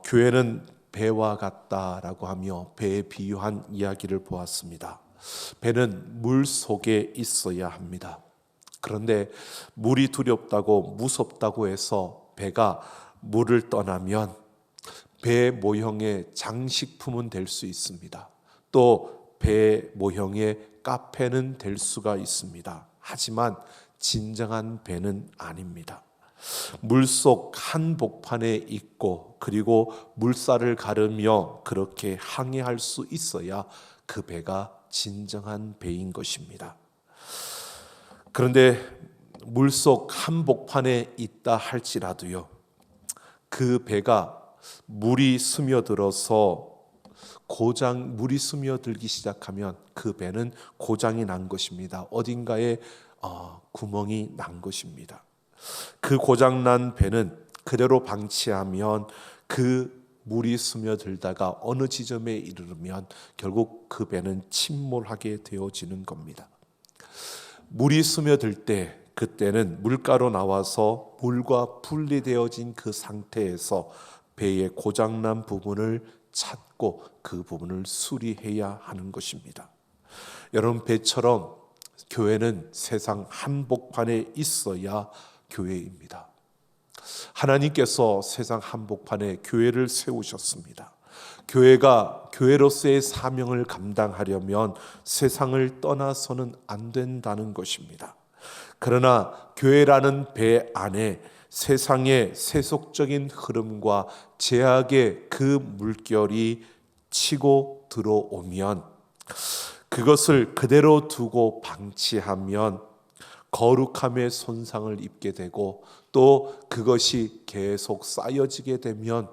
교회는 배와 같다라고 하며 배에 비유한 이야기를 보았습니다. 배는 물 속에 있어야 합니다. 그런데 물이 두렵다고 무섭다고 해서 배가 물을 떠나면 배 모형의 장식품은 될 수 있습니다. 또 배 모형의 카페는 될 수가 있습니다. 하지만 진정한 배는 아닙니다. 물속 한복판에 있고 그리고 물살을 가르며 그렇게 항해할 수 있어야 그 배가 진정한 배인 것입니다. 그런데 물속 한복판에 있다 할지라도요, 그 배가 물이 스며들어서 물이 스며들기 시작하면 그 배는 고장이 난 것입니다. 어딘가에 구멍이 난 것입니다. 그 고장난 배는 그대로 방치하면 그 물이 스며들다가 어느 지점에 이르르면 결국 그 배는 침몰하게 되어지는 겁니다. 물이 스며들 때 그때는 물가로 나와서 물과 분리되어진 그 상태에서 배의 고장난 부분을 찾고 그 부분을 수리해야 하는 것입니다. 여러분, 배처럼 교회는 세상 한복판에 있어야 교회입니다. 하나님께서 세상 한복판에 교회를 세우셨습니다. 교회가 교회로서의 사명을 감당하려면 세상을 떠나서는 안 된다는 것입니다. 그러나 교회라는 배 안에 세상의 세속적인 흐름과 제약의 그 물결이 치고 들어오면 그것을 그대로 두고 방치하면 거룩함의 손상을 입게 되고 또 그것이 계속 쌓여지게 되면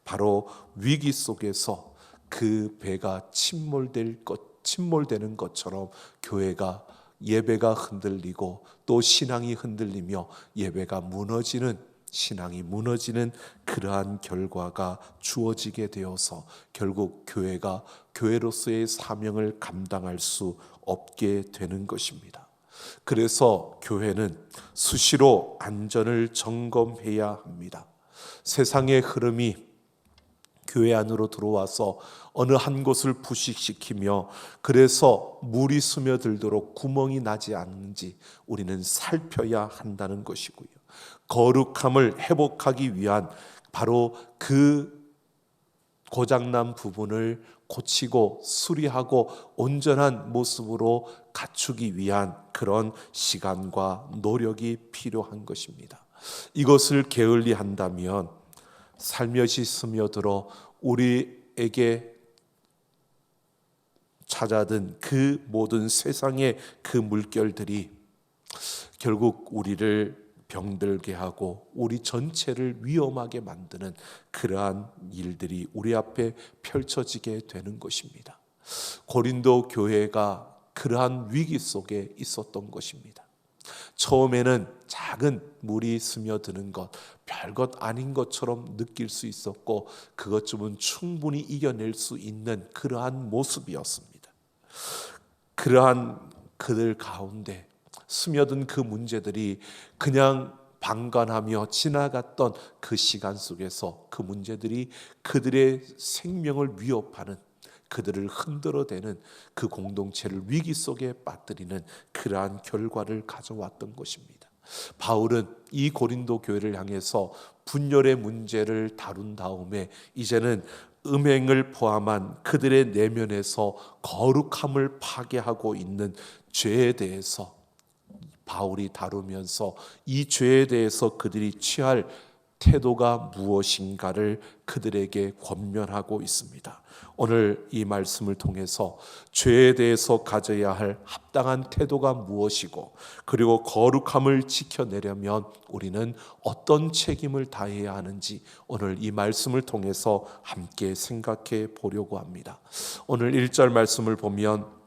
바로 위기 속에서 그 배가 침몰되는 것처럼 교회가 예배가 흔들리고 또 신앙이 흔들리며 예배가 무너지는, 신앙이 무너지는 그러한 결과가 주어지게 되어서 결국 교회가 교회로서의 사명을 감당할 수 없게 되는 것입니다. 그래서 교회는 수시로 안전을 점검해야 합니다. 세상의 흐름이 교회 안으로 들어와서 어느 한 곳을 부식시키며 그래서 물이 스며들도록 구멍이 나지 않는지 우리는 살펴야 한다는 것이고요. 거룩함을 회복하기 위한 바로 그 고장난 부분을 고치고 수리하고 온전한 모습으로 갖추기 위한 그런 시간과 노력이 필요한 것입니다. 이것을 게을리 한다면 살며시 스며들어 우리에게 찾아든 그 모든 세상의 그 물결들이 결국 우리를 병들게 하고 우리 전체를 위험하게 만드는 그러한 일들이 우리 앞에 펼쳐지게 되는 것입니다. 고린도 교회가 그러한 위기 속에 있었던 것입니다. 처음에는 작은 물이 스며드는 것, 별것 아닌 것처럼 느낄 수 있었고 그것쯤은 충분히 이겨낼 수 있는 그러한 모습이었습니다. 그러한 그들 가운데 스며든 그 문제들이 그냥 방관하며 지나갔던 그 시간 속에서 그 문제들이 그들의 생명을 위협하는, 그들을 흔들어대는 그 공동체를 위기 속에 빠뜨리는 그러한 결과를 가져왔던 것입니다. 바울은 이 고린도 교회를 향해서 분열의 문제를 다룬 다음에 이제는 음행을 포함한 그들의 내면에서 거룩함을 파괴하고 있는 죄에 대해서 바울이 다루면서 이 죄에 대해서 그들이 취할 태도가 무엇인가를 그들에게 권면하고 있습니다. 오늘 이 말씀을 통해서 죄에 대해서 가져야 할 합당한 태도가 무엇이고 그리고 거룩함을 지켜내려면 우리는 어떤 책임을 다해야 하는지 오늘 이 말씀을 통해서 함께 생각해 보려고 합니다. 오늘 1절 말씀을 보면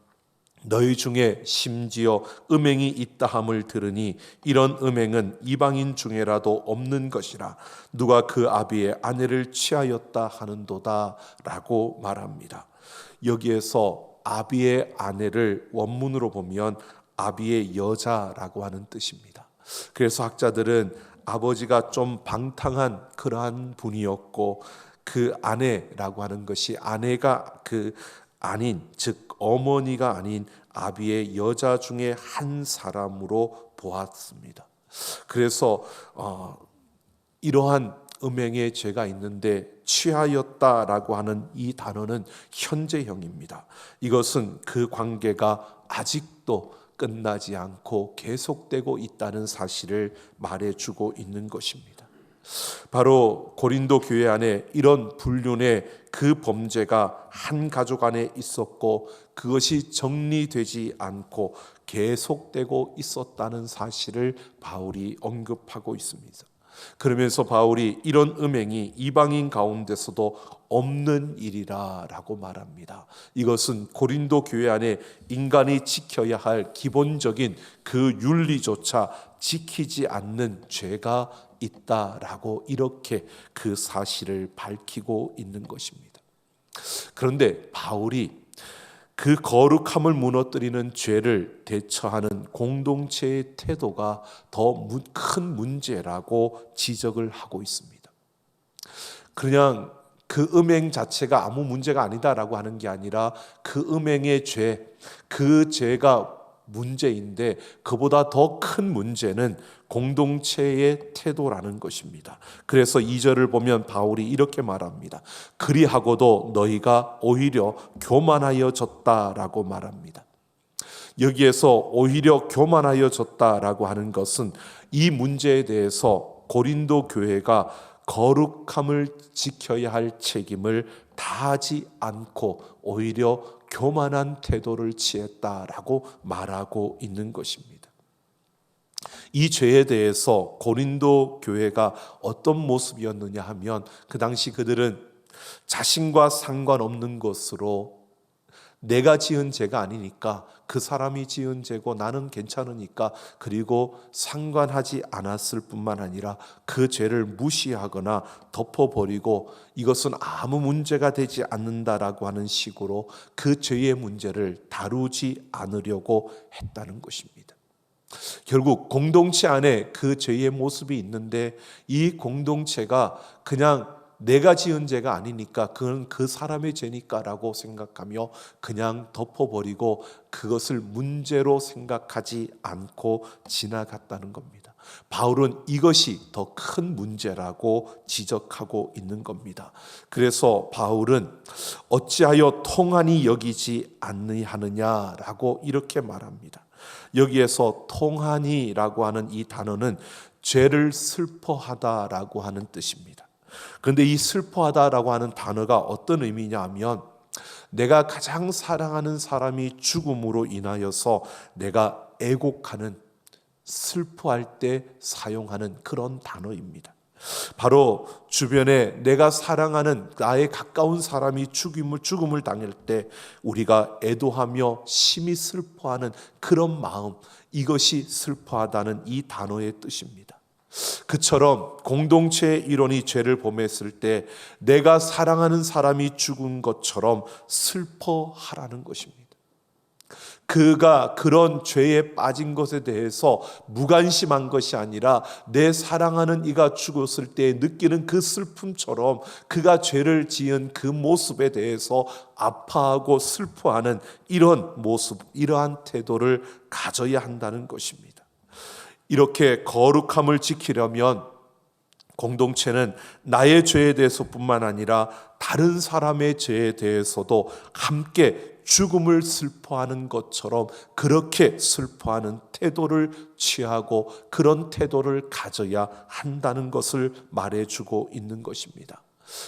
너희 중에 심지어 음행이 있다함을 들으니 이런 음행은 이방인 중에라도 없는 것이라 누가 그 아비의 아내를 취하였다 하는도다 라고 말합니다. 여기에서 아비의 아내를 원문으로 보면 아비의 여자라고 하는 뜻입니다. 그래서 학자들은 아버지가 좀 방탕한 그러한 분이었고 그 아내라고 하는 것이 아내가 그 아닌, 즉 어머니가 아닌 아비의 여자 중에 한 사람으로 보았습니다. 그래서 이러한 음행의 죄가 있는데 취하였다라고 하는 이 단어는 현재형입니다. 이것은 그 관계가 아직도 끝나지 않고 계속되고 있다는 사실을 말해주고 있는 것입니다. 바로 고린도 교회 안에 이런 불륜의 그 범죄가 한 가족 안에 있었고 그것이 정리되지 않고 계속되고 있었다는 사실을 바울이 언급하고 있습니다. 그러면서 바울이 이런 음행이 이방인 가운데서도 없는 일이라고 말합니다. 이것은 고린도 교회 안에 인간이 지켜야 할 기본적인 그 윤리조차 지키지 않는 죄가 있다라고 이렇게 그 사실을 밝히고 있는 것입니다. 그런데 바울이 그 거룩함을 무너뜨리는 죄를 대처하는 공동체의 태도가 더 큰 문제라고 지적을 하고 있습니다. 그냥 그 음행 자체가 아무 문제가 아니다라고 하는 게 아니라 그 음행의 죄, 그 죄가 문제인데 그보다 더 큰 문제는 공동체의 태도라는 것입니다. 그래서 2절을 보면 바울이 이렇게 말합니다. 그리하고도 너희가 오히려 교만하여졌다라고 말합니다. 여기에서 오히려 교만하여졌다라고 하는 것은 이 문제에 대해서 고린도 교회가 거룩함을 지켜야 할 책임을 다하지 않고 오히려 교만한 태도를 취했다라고 말하고 있는 것입니다. 이 죄에 대해서 고린도 교회가 어떤 모습이었느냐 하면 그 당시 그들은 자신과 상관없는 것으로 내가 지은 죄가 아니니까 그 사람이 지은 죄고 나는 괜찮으니까 그리고 상관하지 않았을 뿐만 아니라 그 죄를 무시하거나 덮어버리고 이것은 아무 문제가 되지 않는다라고 하는 식으로 그 죄의 문제를 다루지 않으려고 했다는 것입니다. 결국 공동체 안에 그 죄의 모습이 있는데 이 공동체가 그냥 내가 지은 죄가 아니니까 그건 그 사람의 죄니까라고 생각하며 그냥 덮어버리고 그것을 문제로 생각하지 않고 지나갔다는 겁니다. 바울은 이것이 더 큰 문제라고 지적하고 있는 겁니다. 그래서 바울은 어찌하여 통한이 여기지 아니하느냐라고 이렇게 말합니다. 여기에서 통한이라고 하는 이 단어는 죄를 슬퍼하다라고 하는 뜻입니다. 그런데 이 슬퍼하다라고 하는 단어가 어떤 의미냐 하면 내가 가장 사랑하는 사람이 죽음으로 인하여서 내가 애곡하는, 슬퍼할 때 사용하는 그런 단어입니다. 바로 주변에 내가 사랑하는 나의 가까운 사람이 죽음을 당할 때 우리가 애도하며 심히 슬퍼하는 그런 마음, 이것이 슬퍼하다는 이 단어의 뜻입니다. 그처럼 공동체의 일원이 죄를 범했을 때 내가 사랑하는 사람이 죽은 것처럼 슬퍼하라는 것입니다. 그가 그런 죄에 빠진 것에 대해서 무관심한 것이 아니라 내 사랑하는 이가 죽었을 때 느끼는 그 슬픔처럼 그가 죄를 지은 그 모습에 대해서 아파하고 슬퍼하는 이런 모습, 이러한 태도를 가져야 한다는 것입니다. 이렇게 거룩함을 지키려면 공동체는 나의 죄에 대해서뿐만 아니라 다른 사람의 죄에 대해서도 함께 죽음을 슬퍼하는 것처럼 그렇게 슬퍼하는 태도를 취하고 그런 태도를 가져야 한다는 것을 말해주고 있는 것입니다.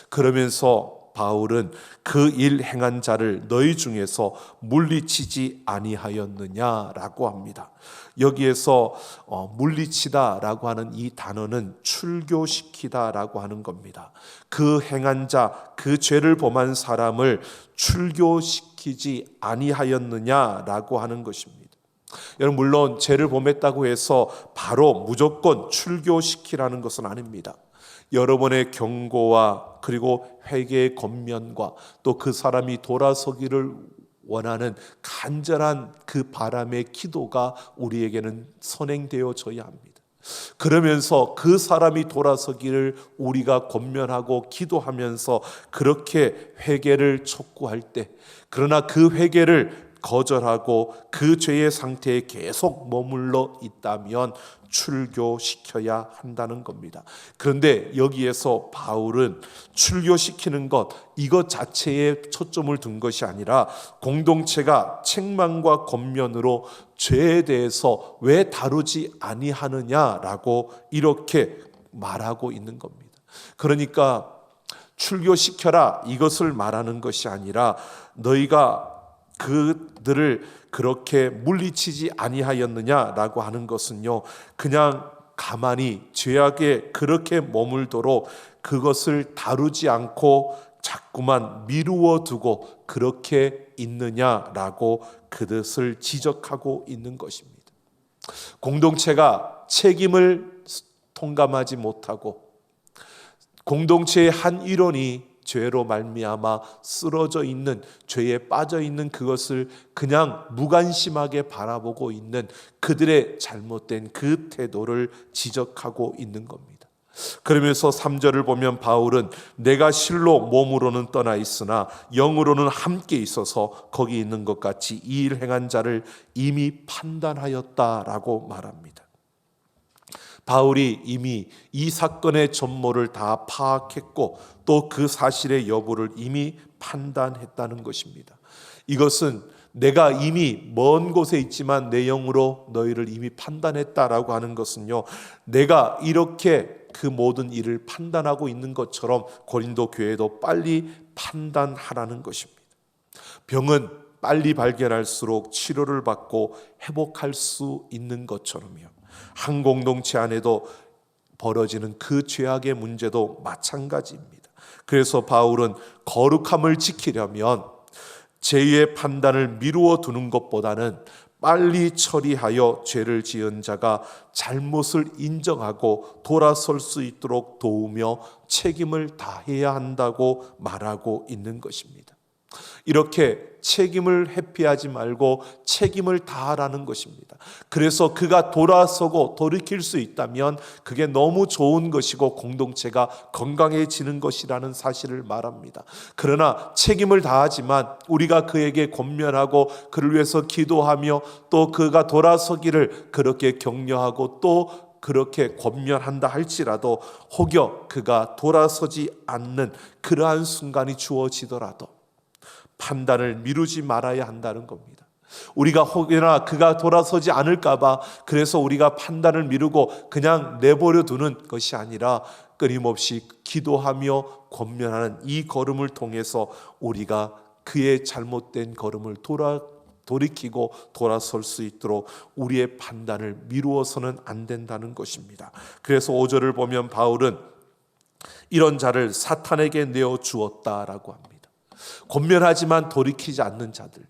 그러면서 바울은 그 일 행한 자를 너희 중에서 물리치지 아니하였느냐라고 합니다. 여기에서 물리치다라고 하는 이 단어는 출교시키다라고 하는 겁니다. 그 행한 자, 그 죄를 범한 사람을 출교시키지 아니하였느냐라고 하는 것입니다. 여러분, 물론 죄를 범했다고 해서 바로 무조건 출교시키라는 것은 아닙니다. 여러분의 경고와 그리고 회개의 권면과 또 그 사람이 돌아서기를 원하는 간절한 그 바람의 기도가 우리에게는 선행되어져야 합니다. 그러면서 그 사람이 돌아서기를 우리가 권면하고 기도하면서 그렇게 회개를 촉구할 때, 그러나 그 회개를 거절하고 그 죄의 상태에 계속 머물러 있다면 출교시켜야 한다는 겁니다. 그런데 여기에서 바울은 출교시키는 것, 이것 자체에 초점을 둔 것이 아니라 공동체가 책망과 권면으로 죄에 대해서 왜 다루지 아니하느냐라고 이렇게 말하고 있는 겁니다. 그러니까 출교시켜라 이것을 말하는 것이 아니라 너희가 그들을 그렇게 물리치지 아니하였느냐라고 하는 것은요, 그냥 가만히 죄악에 그렇게 머물도록 그것을 다루지 않고 자꾸만 미루어 두고 그렇게 있느냐라고 그것을 지적하고 있는 것입니다. 공동체가 책임을 통감하지 못하고 공동체의 한 일원이 죄로 말미암아 쓰러져 있는, 죄에 빠져 있는 그것을 그냥 무관심하게 바라보고 있는 그들의 잘못된 그 태도를 지적하고 있는 겁니다. 그러면서 3절을 보면 바울은 내가 실로 몸으로는 떠나 있으나 영으로는 함께 있어서 거기 있는 것 같이 이 일 행한 자를 이미 판단하였다라고 말합니다. 바울이 이미 이 사건의 전모를 다 파악했고 또 그 사실의 여부를 이미 판단했다는 것입니다. 이것은 내가 이미 먼 곳에 있지만 내 영으로 너희를 이미 판단했다라고 하는 것은요, 내가 이렇게 그 모든 일을 판단하고 있는 것처럼 고린도 교회도 빨리 판단하라는 것입니다. 병은 빨리 발견할수록 치료를 받고 회복할 수 있는 것처럼요, 한 공동체 안에도 벌어지는 그 죄악의 문제도 마찬가지입니다. 그래서 바울은 거룩함을 지키려면 죄의 판단을 미루어 두는 것보다는 빨리 처리하여 죄를 지은 자가 잘못을 인정하고 돌아설 수 있도록 도우며 책임을 다해야 한다고 말하고 있는 것입니다. 이렇게 책임을 회피하지 말고 책임을 다하라는 것입니다. 그래서 그가 돌아서고 돌이킬 수 있다면 그게 너무 좋은 것이고 공동체가 건강해지는 것이라는 사실을 말합니다. 그러나 책임을 다하지만 우리가 그에게 권면하고 그를 위해서 기도하며 또 그가 돌아서기를 그렇게 격려하고 또 그렇게 권면한다 할지라도 혹여 그가 돌아서지 않는 그러한 순간이 주어지더라도 판단을 미루지 말아야 한다는 겁니다. 우리가 혹여나 그가 돌아서지 않을까봐 그래서 우리가 판단을 미루고 그냥 내버려 두는 것이 아니라 끊임없이 기도하며 권면하는 이 걸음을 통해서 우리가 그의 잘못된 걸음을 돌이키고 돌아설 수 있도록 우리의 판단을 미루어서는 안 된다는 것입니다. 그래서 5절을 보면 바울은 이런 자를 사탄에게 내어주었다라고 합니다. 권면하지만 돌이키지 않는 자들,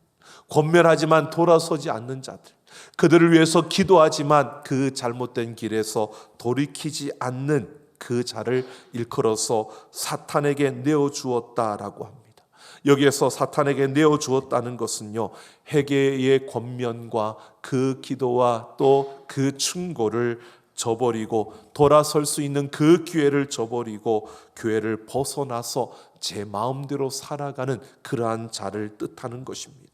권면하지만 돌아서지 않는 자들, 그들을 위해서 기도하지만 그 잘못된 길에서 돌이키지 않는 그 자를 일컬어서 사탄에게 내어주었다라고 합니다. 여기에서 사탄에게 내어주었다는 것은요, 회개의 권면과 그 기도와 또 그 충고를 저버리고 돌아설 수 있는 그 기회를 저버리고 교회를 벗어나서 제 마음대로 살아가는 그러한 자를 뜻하는 것입니다.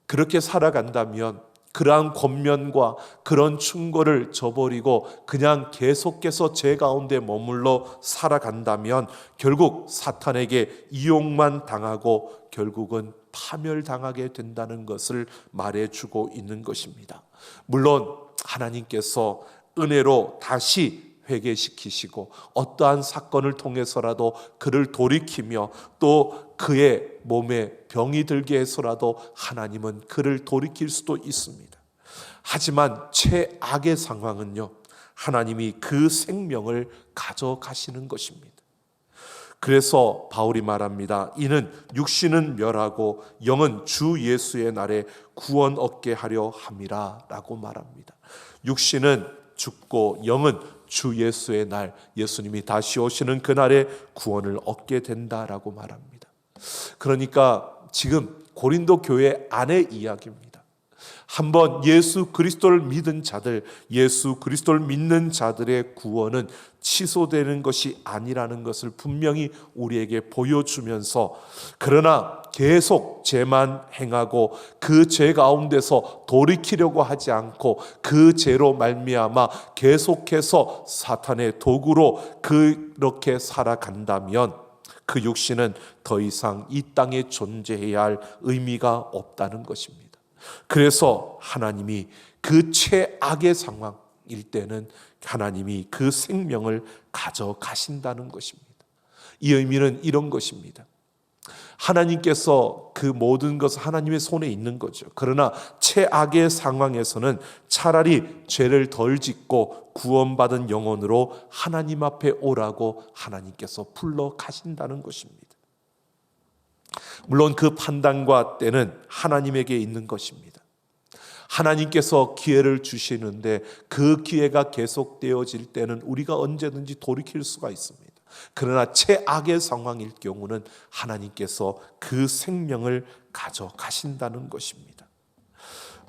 그렇게 살아간다면 그러한 권면과 그런 충고를 저버리고 그냥 계속해서 제 가운데 머물러 살아간다면 결국 사탄에게 이용만 당하고 결국은 파멸당하게 된다는 것을 말해주고 있는 것입니다. 물론 하나님께서 은혜로 다시 회개시키시고 어떠한 사건을 통해서라도 그를 돌이키며 또 그의 몸에 병이 들게 해서라도 하나님은 그를 돌이킬 수도 있습니다. 하지만 최악의 상황은요, 하나님이 그 생명을 가져가시는 것입니다. 그래서 바울이 말합니다. 이는 육신은 멸하고 영은 주 예수의 날에 구원 얻게 하려 함이라 라고 말합니다. 육신은 죽고 영은 주 예수의 날, 예수님이 다시 오시는 그날에 구원을 얻게 된다라고 말합니다. 그러니까 지금 고린도 교회 안의 이야기입니다. 한번 예수 그리스도를 믿은 자들, 예수 그리스도를 믿는 자들의 구원은 취소되는 것이 아니라는 것을 분명히 우리에게 보여주면서, 그러나 계속 죄만 행하고 그 죄 가운데서 돌이키려고 하지 않고 그 죄로 말미암아 계속해서 사탄의 도구로 그렇게 살아간다면 그 육신은 더 이상 이 땅에 존재해야 할 의미가 없다는 것입니다. 그래서 하나님이 그 최악의 상황일 때는 하나님이 그 생명을 가져가신다는 것입니다. 이 의미는 이런 것입니다. 하나님께서 그 모든 것은 하나님의 손에 있는 거죠. 그러나 최악의 상황에서는 차라리 죄를 덜 짓고 구원받은 영혼으로 하나님 앞에 오라고 하나님께서 불러 가신다는 것입니다. 물론 그 판단과 때는 하나님에게 있는 것입니다. 하나님께서 기회를 주시는데 그 기회가 계속되어질 때는 우리가 언제든지 돌이킬 수가 있습니다. 그러나 최악의 상황일 경우는 하나님께서 그 생명을 가져가신다는 것입니다.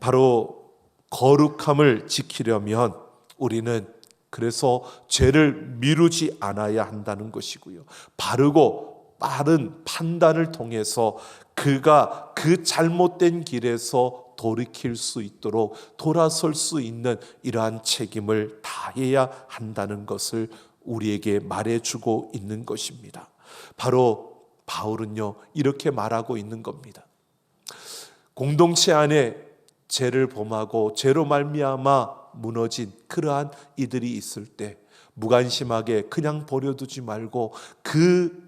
바로 거룩함을 지키려면 우리는 그래서 죄를 미루지 않아야 한다는 것이고요. 바르고 빠른 판단을 통해서 그가 그 잘못된 길에서 돌이킬 수 있도록 돌아설 수 있는 이러한 책임을 다해야 한다는 것을 우리에게 말해주고 있는 것입니다. 바로 바울은요, 이렇게 말하고 있는 겁니다. 공동체 안에 죄를 범하고 죄로 말미암아 무너진 그러한 이들이 있을 때 무관심하게 그냥 버려두지 말고 그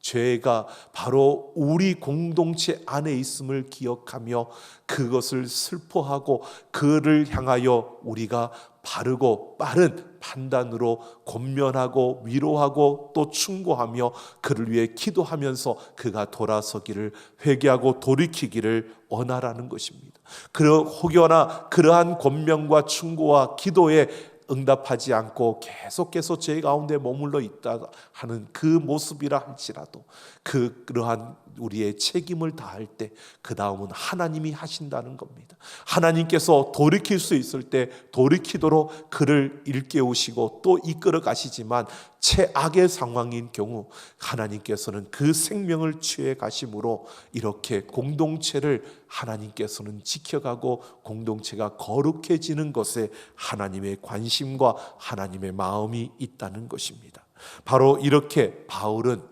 죄가 바로 우리 공동체 안에 있음을 기억하며 그것을 슬퍼하고 그를 향하여 우리가 바르고 빠른 판단으로 권면하고 위로하고 또 충고하며 그를 위해 기도하면서 그가 돌아서기를, 회개하고 돌이키기를 원하라는 것입니다. 혹여나 그러한 권면과 충고와 기도에 응답하지 않고 계속해서 죄 가운데 머물러 있다 하는 그 모습이라 할지라도 그러한 우리의 책임을 다할 때 그 다음은 하나님이 하신다는 겁니다. 하나님께서 돌이킬 수 있을 때 돌이키도록 그를 일깨우시고 또 이끌어 가시지만 최악의 상황인 경우 하나님께서는 그 생명을 취해 가심으로 이렇게 공동체를 하나님께서는 지켜가고 공동체가 거룩해지는 것에 하나님의 관심과 하나님의 마음이 있다는 것입니다. 바로 이렇게 바울은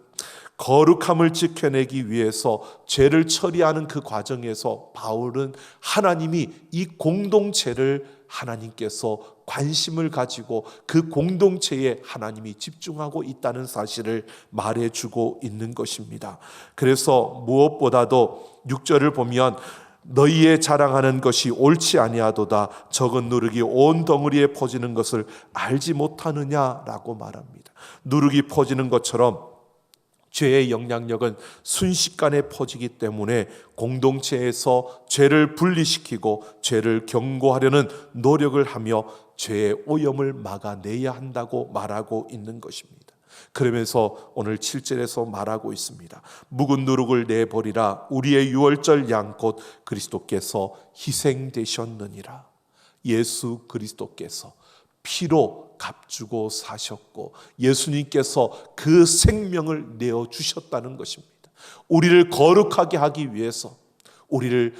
거룩함을 지켜내기 위해서 죄를 처리하는 그 과정에서 바울은 하나님이 이 공동체를 하나님께서 관심을 가지고 그 공동체에 하나님이 집중하고 있다는 사실을 말해주고 있는 것입니다. 그래서 무엇보다도 6절을 보면 너희의 자랑하는 것이 옳지 아니하도다 적은 누룩이 온 덩어리에 퍼지는 것을 알지 못하느냐라고 말합니다. 누룩이 퍼지는 것처럼 죄의 영향력은 순식간에 퍼지기 때문에 공동체에서 죄를 분리시키고 죄를 경고하려는 노력을 하며 죄의 오염을 막아내야 한다고 말하고 있는 것입니다. 그러면서 오늘 7절에서 말하고 있습니다. 묵은 누룩을 내버리라. 우리의 유월절 양 곧 그리스도께서 희생되셨느니라. 예수 그리스도께서 피로 값주고 사셨고 예수님께서 그 생명을 내어주셨다는 것입니다. 우리를 거룩하게 하기 위해서, 우리를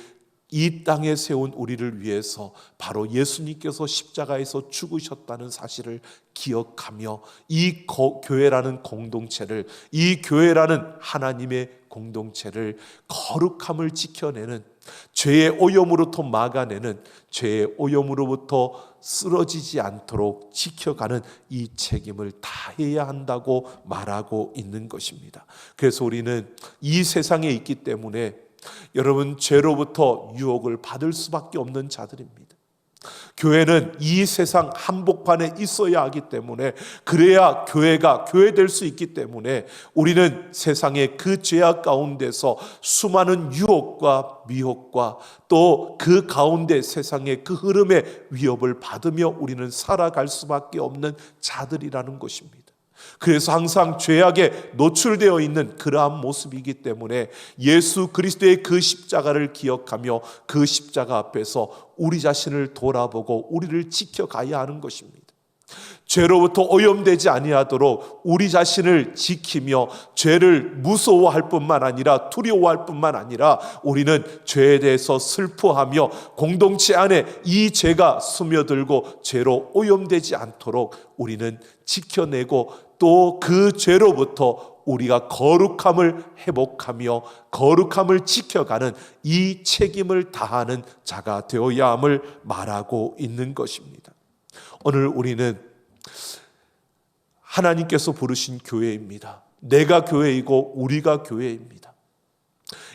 이 땅에 세운 우리를 위해서 바로 예수님께서 십자가에서 죽으셨다는 사실을 기억하며 이 교회라는 공동체를, 이 교회라는 하나님의 공동체를 거룩함을 지켜내는, 죄의 오염으로부터 막아내는, 죄의 오염으로부터 쓰러지지 않도록 지켜가는 이 책임을 다해야 한다고 말하고 있는 것입니다. 그래서 우리는 이 세상에 있기 때문에 여러분 죄로부터 유혹을 받을 수밖에 없는 자들입니다. 교회는 이 세상 한복판에 있어야 하기 때문에, 그래야 교회가 교회될 수 있기 때문에 우리는 세상의 그 죄악 가운데서 수많은 유혹과 미혹과 또 그 가운데 세상의 그 흐름의 위협을 받으며 우리는 살아갈 수밖에 없는 자들이라는 것입니다. 그래서 항상 죄악에 노출되어 있는 그러한 모습이기 때문에 예수 그리스도의 그 십자가를 기억하며 그 십자가 앞에서 우리 자신을 돌아보고 우리를 지켜가야 하는 것입니다. 죄로부터 오염되지 아니하도록 우리 자신을 지키며 죄를 무서워할 뿐만 아니라 두려워할 뿐만 아니라 우리는 죄에 대해서 슬퍼하며 공동체 안에 이 죄가 스며들고 죄로 오염되지 않도록 우리는 지켜내고 또 그 죄로부터 우리가 거룩함을 회복하며 거룩함을 지켜가는 이 책임을 다하는 자가 되어야 함을 말하고 있는 것입니다. 오늘 우리는 하나님께서 부르신 교회입니다. 내가 교회이고 우리가 교회입니다.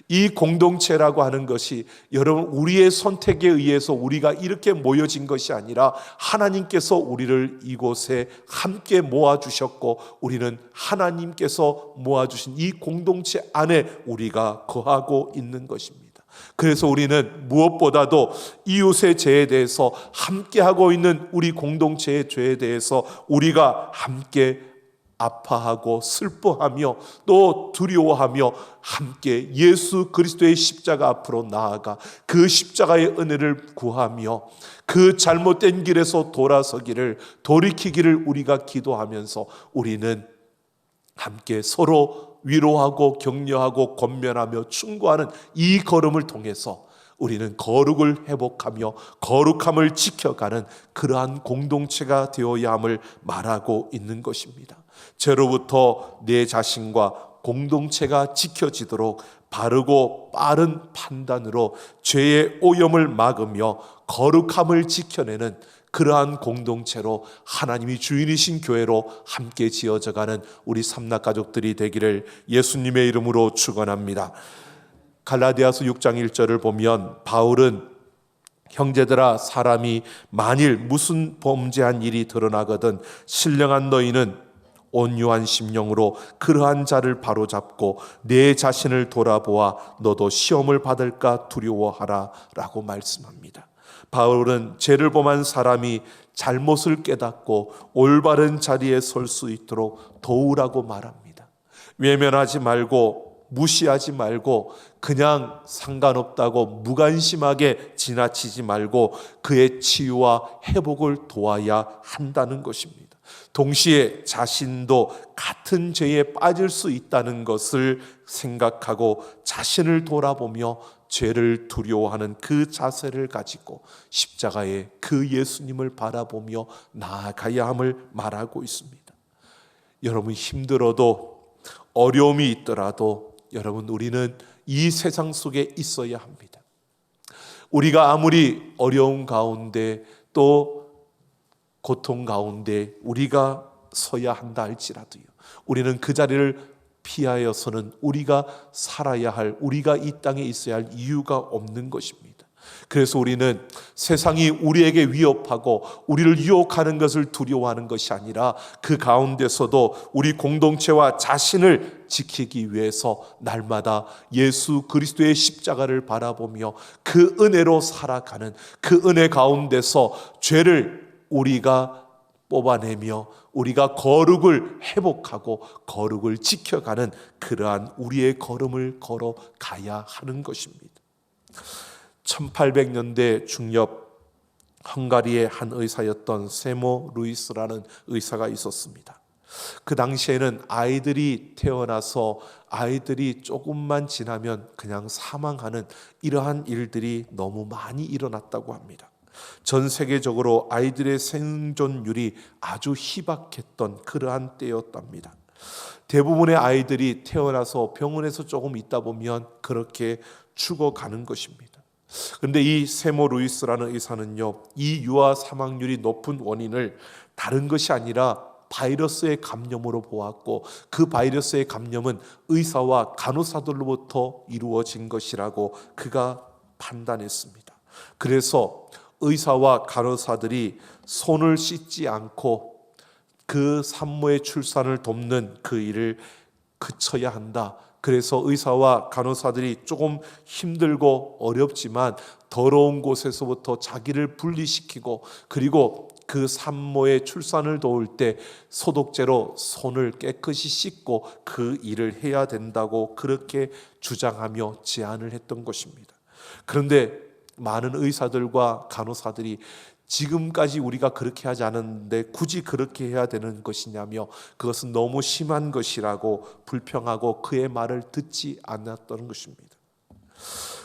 이 공동체라고 하는 것이 여러분 우리의 선택에 의해서 우리가 이렇게 모여진 것이 아니라 하나님께서 우리를 이곳에 함께 모아주셨고 우리는 하나님께서 모아주신 이 공동체 안에 우리가 거하고 있는 것입니다. 그래서 우리는 무엇보다도 이웃의 죄에 대해서 함께하고 있는 우리 공동체의 죄에 대해서 우리가 함께 아파하고 슬퍼하며 또 두려워하며 함께 예수 그리스도의 십자가 앞으로 나아가 그 십자가의 은혜를 구하며 그 잘못된 길에서 돌이키기를 우리가 기도하면서 우리는 함께 서로 위로하고 격려하고 권면하며 충고하는 이 걸음을 통해서 우리는 거룩을 회복하며 거룩함을 지켜가는 그러한 공동체가 되어야 함을 말하고 있는 것입니다. 죄로부터 내 자신과 공동체가 지켜지도록 바르고 빠른 판단으로 죄의 오염을 막으며 거룩함을 지켜내는 그러한 공동체로 하나님이 주인이신 교회로 함께 지어져가는 우리 삼락가족들이 되기를 예수님의 이름으로 축원합니다. 갈라디아서 6장 1절을 보면 바울은 형제들아 사람이 만일 무슨 범죄한 일이 드러나거든 신령한 너희는 온유한 심령으로 그러한 자를 바로잡고 내 자신을 돌아보아 너도 시험을 받을까 두려워하라 라고 말씀합니다. 바울은 죄를 범한 사람이 잘못을 깨닫고 올바른 자리에 설 수 있도록 도우라고 말합니다. 외면하지 말고 무시하지 말고 그냥 상관없다고 무관심하게 지나치지 말고 그의 치유와 회복을 도와야 한다는 것입니다. 동시에 자신도 같은 죄에 빠질 수 있다는 것을 생각하고 자신을 돌아보며 죄를 두려워하는 그 자세를 가지고 십자가에 그 예수님을 바라보며 나아가야 함을 말하고 있습니다. 여러분 힘들어도 어려움이 있더라도 여러분 우리는 이 세상 속에 있어야 합니다. 우리가 아무리 어려움 가운데 또 고통 가운데 우리가 서야 한다 할지라도요 우리는 그 자리를 피하여서는 우리가 살아야 할 우리가 이 땅에 있어야 할 이유가 없는 것입니다. 그래서 우리는 세상이 우리에게 위협하고 우리를 유혹하는 것을 두려워하는 것이 아니라 그 가운데서도 우리 공동체와 자신을 지키기 위해서 날마다 예수 그리스도의 십자가를 바라보며 그 은혜로 살아가는 그 은혜 가운데서 죄를 우리가 뽑아내며 우리가 거룩을 회복하고 거룩을 지켜가는 그러한 우리의 걸음을 걸어가야 하는 것입니다. 1800년대 중엽 헝가리의 한 의사였던 세모 루이스라는 의사가 있었습니다. 그 당시에는 아이들이 태어나서 아이들이 조금만 지나면 그냥 사망하는 이러한 일들이 너무 많이 일어났다고 합니다. 전 세계적으로 아이들의 생존율이 아주 희박했던 그러한 때였답니다. 대부분의 아이들이 태어나서 병원에서 조금 있다 보면 그렇게 죽어가는 것입니다. 그런데 이 세모 루이스라는 의사는요, 이 유아 사망률이 높은 원인을 다른 것이 아니라 바이러스의 감염으로 보았고 그 바이러스의 감염은 의사와 간호사들로부터 이루어진 것이라고 그가 판단했습니다. 그래서 의사와 간호사들이 손을 씻지 않고 그 산모의 출산을 돕는 그 일을 그쳐야 한다. 그래서 의사와 간호사들이 조금 힘들고 어렵지만 더러운 곳에서부터 자기를 분리시키고 그리고 그 산모의 출산을 도울 때 소독제로 손을 깨끗이 씻고 그 일을 해야 된다고 그렇게 주장하며 제안을 했던 것입니다. 그런데 많은 의사들과 간호사들이 지금까지 우리가 그렇게 하지 않았는데 굳이 그렇게 해야 되는 것이냐며 그것은 너무 심한 것이라고 불평하고 그의 말을 듣지 않았던 것입니다.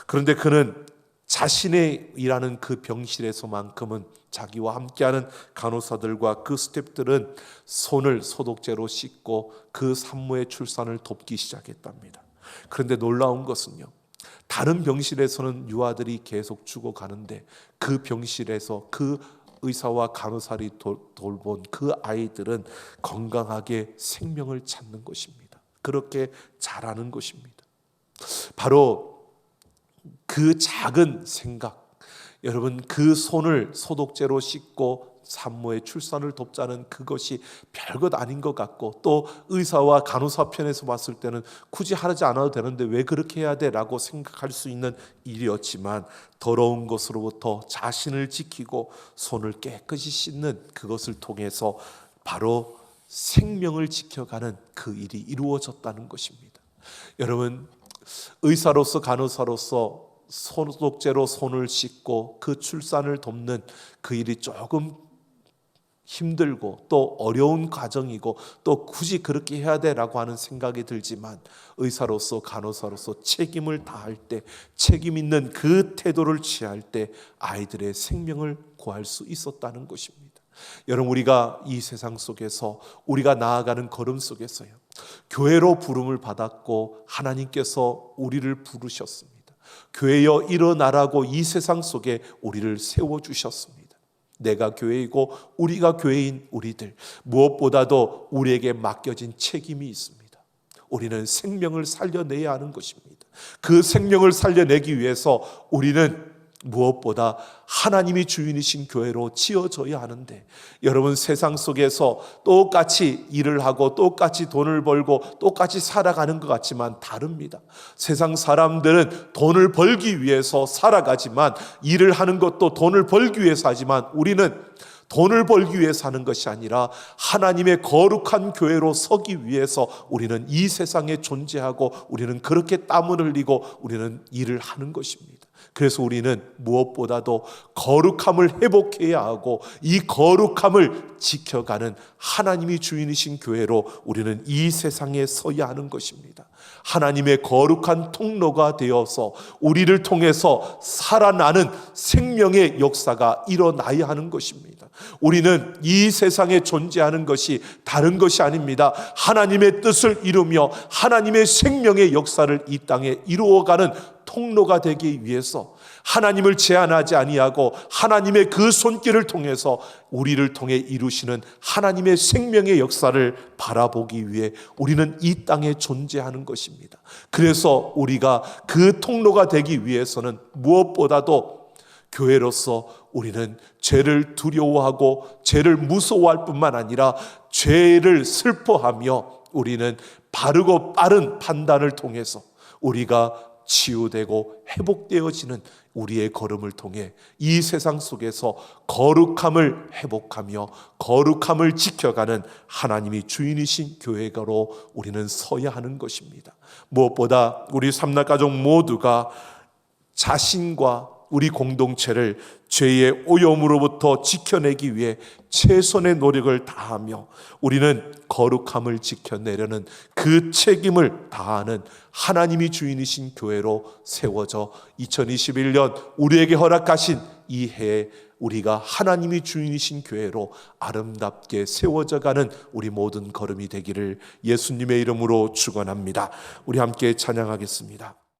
그런데 그는 자신의 일하는 그 병실에서만큼은 자기와 함께하는 간호사들과 그 스태프들은 손을 소독제로 씻고 그 산모의 출산을 돕기 시작했답니다. 그런데 놀라운 것은요, 다른 병실에서는 유아들이 계속 죽어가는데 그 병실에서 그 의사와 간호사들이 돌본 그 아이들은 건강하게 생명을 찾는 것입니다. 그렇게 자라는 것입니다. 바로 그 작은 생각, 여러분, 그 손을 소독제로 씻고 산모의 출산을 돕자는 그것이 별것 아닌 것 같고, 또 의사와 간호사 편에서 봤을 때는 굳이 하지 않아도 되는데 왜 그렇게 해야 돼? 라고 생각할 수 있는 일이었지만, 더러운 것으로부터 자신을 지키고 손을 깨끗이 씻는 그것을 통해서 바로 생명을 지켜가는 그 일이 이루어졌다는 것입니다. 여러분, 의사로서 간호사로서 소독제로 손을 씻고 그 출산을 돕는 그 일이 조금 힘들고 또 어려운 과정이고 또 굳이 그렇게 해야 되라고 하는 생각이 들지만, 의사로서 간호사로서 책임을 다할 때, 책임 있는 그 태도를 취할 때 아이들의 생명을 구할 수 있었다는 것입니다. 여러분, 우리가 이 세상 속에서 우리가 나아가는 걸음 속에서요, 교회로 부름을 받았고 하나님께서 우리를 부르셨습니다. 교회여 일어나라고 이 세상 속에 우리를 세워주셨습니다. 내가 교회이고 우리가 교회인 우리들, 무엇보다도 우리에게 맡겨진 책임이 있습니다. 우리는 생명을 살려내야 하는 것입니다. 그 생명을 살려내기 위해서 우리는 무엇보다 하나님이 주인이신 교회로 지어져야 하는데, 여러분, 세상 속에서 똑같이 일을 하고 똑같이 돈을 벌고 똑같이 살아가는 것 같지만 다릅니다. 세상 사람들은 돈을 벌기 위해서 살아가지만, 일을 하는 것도 돈을 벌기 위해서 하지만, 우리는 돈을 벌기 위해서 하는 것이 아니라 하나님의 거룩한 교회로 서기 위해서 우리는 이 세상에 존재하고, 우리는 그렇게 땀을 흘리고 우리는 일을 하는 것입니다. 그래서 우리는 무엇보다도 거룩함을 회복해야 하고, 이 거룩함을 지켜가는 하나님이 주인이신 교회로 우리는 이 세상에 서야 하는 것입니다. 하나님의 거룩한 통로가 되어서 우리를 통해서 살아나는 생명의 역사가 일어나야 하는 것입니다. 우리는 이 세상에 존재하는 것이 다른 것이 아닙니다. 하나님의 뜻을 이루며 하나님의 생명의 역사를 이 땅에 이루어가는 통로가 되기 위해서 하나님을 제한하지 아니하고 하나님의 그 손길을 통해서 우리를 통해 이루시는 하나님의 생명의 역사를 바라보기 위해 우리는 이 땅에 존재하는 것입니다. 그래서 우리가 그 통로가 되기 위해서는 무엇보다도 교회로서 우리는 죄를 두려워하고 죄를 무서워할 뿐만 아니라 죄를 슬퍼하며 우리는 바르고 빠른 판단을 통해서 우리가 치유되고 회복되어지는 우리의 걸음을 통해 이 세상 속에서 거룩함을 회복하며 거룩함을 지켜가는 하나님이 주인이신 교회가로 우리는 서야 하는 것입니다. 무엇보다 우리 삼락가족 모두가 자신과 우리 공동체를 죄의 오염으로부터 지켜내기 위해 최선의 노력을 다하며 우리는 거룩함을 지켜내려는 그 책임을 다하는 하나님이 주인이신 교회로 세워져 2021년 우리에게 허락하신 이 해에 우리가 하나님이 주인이신 교회로 아름답게 세워져가는 우리 모든 걸음이 되기를 예수님의 이름으로 축원합니다. 우리 함께 찬양하겠습니다.